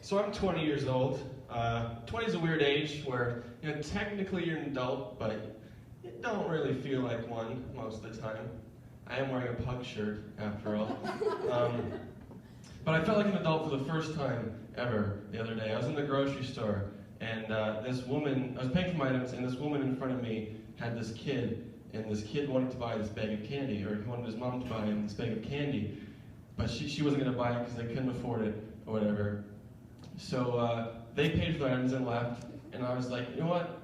So I'm 20 years old. 20 is a weird age where, technically you're an adult, but you don't really feel like one most of the time. I am wearing a pug shirt, after all. But I felt like an adult for the first time ever the other day. I was in the grocery store, and this woman, I was paying for my items, and this woman in front of me had this kid, and this kid wanted to buy this bag of candy, or he wanted his mom to buy him this bag of candy, but she wasn't going to buy it because they couldn't afford it, or whatever. So they paid for the items and left, and I was like, you know what?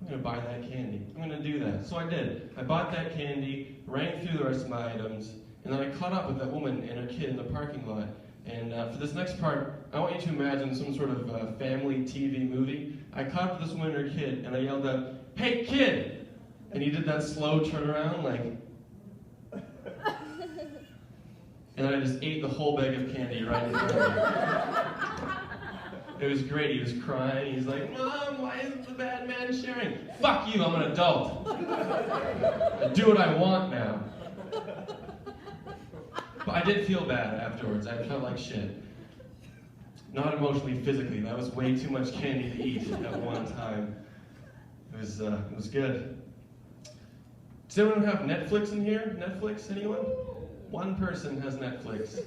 I'm going to buy that candy. I'm going to do that. So I did. I bought that candy, ran through the rest of my items, and then I caught up with that woman and her kid in the parking lot. And for this next part, I want you to imagine some sort of family TV movie. I caught up with this woman and her kid, and I yelled out, "Hey, kid!" And he did that slow turnaround, like... And I just ate the whole bag of candy right in front of me. It was great. He was crying. He's like, "Mom, why isn't the bad man sharing?" Fuck you, I'm an adult. I do what I want now. But I did feel bad afterwards. I felt like shit. Not emotionally, physically. That was way too much candy to eat at one time. It was good. Does anyone have Netflix in here? Netflix, anyone? One person has Netflix,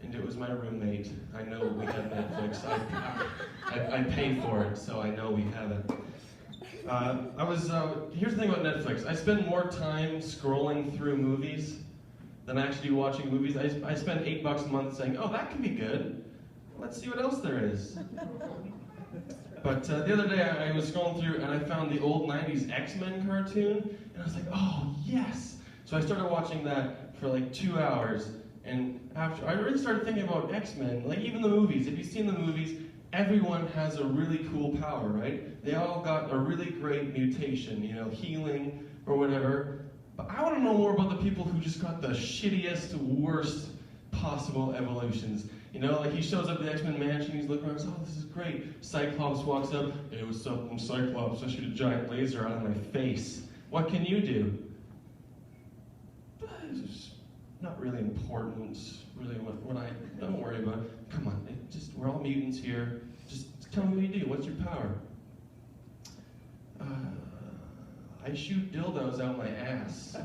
and it was my roommate. I know we have Netflix. I pay for it, so I know we have it. Here's the thing about Netflix. I spend more time scrolling through movies than actually watching movies. I spend $8 a month saying, "Oh, that can be good. Let's see what else there is." But the other day I was scrolling through and I found the old 90s X-Men cartoon, and I was like, "Oh, yes!" So I started watching that for like 2 hours, and after I really started thinking about X-Men, like even the movies. If you've seen the movies, everyone has a really cool power, right? They all got a really great mutation, healing or whatever. But I want to know more about the people who just got the shittiest, worst possible evolutions. Like he shows up at the X-Men mansion, he's looking around and says, "Oh, this is great." Cyclops walks up, "Hey, what's up? I'm Cyclops. I shoot a giant laser out of my face. What can you do?" It's not really important. Really, don't worry about it. Come on, we're all mutants here. Just tell me what you do. What's your power? I shoot dildos out my ass.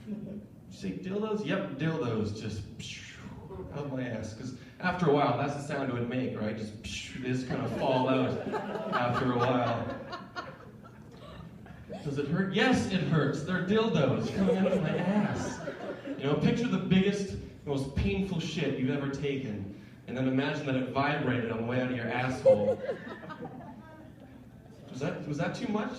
You say dildos? Yep, dildos. Just out my ass. Because after a while, that's the sound it would make, right? Just kind of fall out after a while. Does it hurt? Yes, it hurts. They're dildos coming out of my ass. Picture the biggest, most painful shit you've ever taken, and then imagine that it vibrated on the way out of your asshole. Was that too much?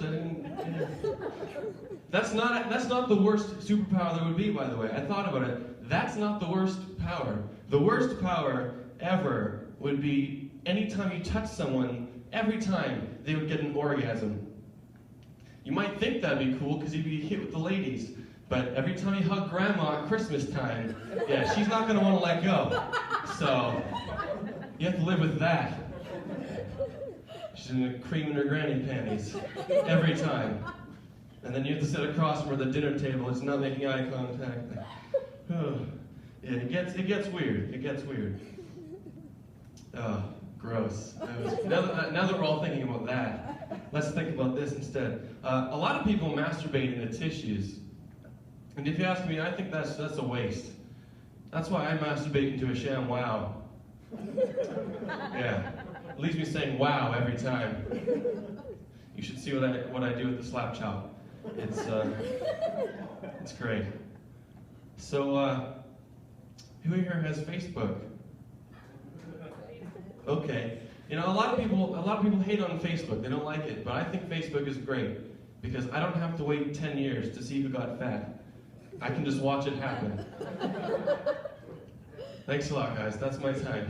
That's not the worst superpower there would be, by the way. I thought about it. That's not the worst power. The worst power ever would be anytime you touch someone, every time they would get an orgasm. You might think that'd be cool because you'd be hit with the ladies, but every time you hug Grandma at Christmas time, yeah, she's not going to want to let go. So you have to live with that. She's in the cream in her granny panties every time. And then you have to sit across from her at the dinner table. It's not making eye contact. Yeah, it gets weird. It gets weird. Oh, gross. Now that we're all thinking about that, let's think about this instead. A lot of people masturbate into tissues. And if you ask me, I think that's a waste. That's why I masturbate into a sham wow. Yeah. It leaves me saying wow every time. You should see what I do with the slap chop. It's great. So, who here has Facebook? Okay. A lot of people hate on Facebook. They don't like it, but I think Facebook is great because I don't have to wait 10 years to see who got fat. I can just watch it happen. Thanks a lot, guys. That's my time.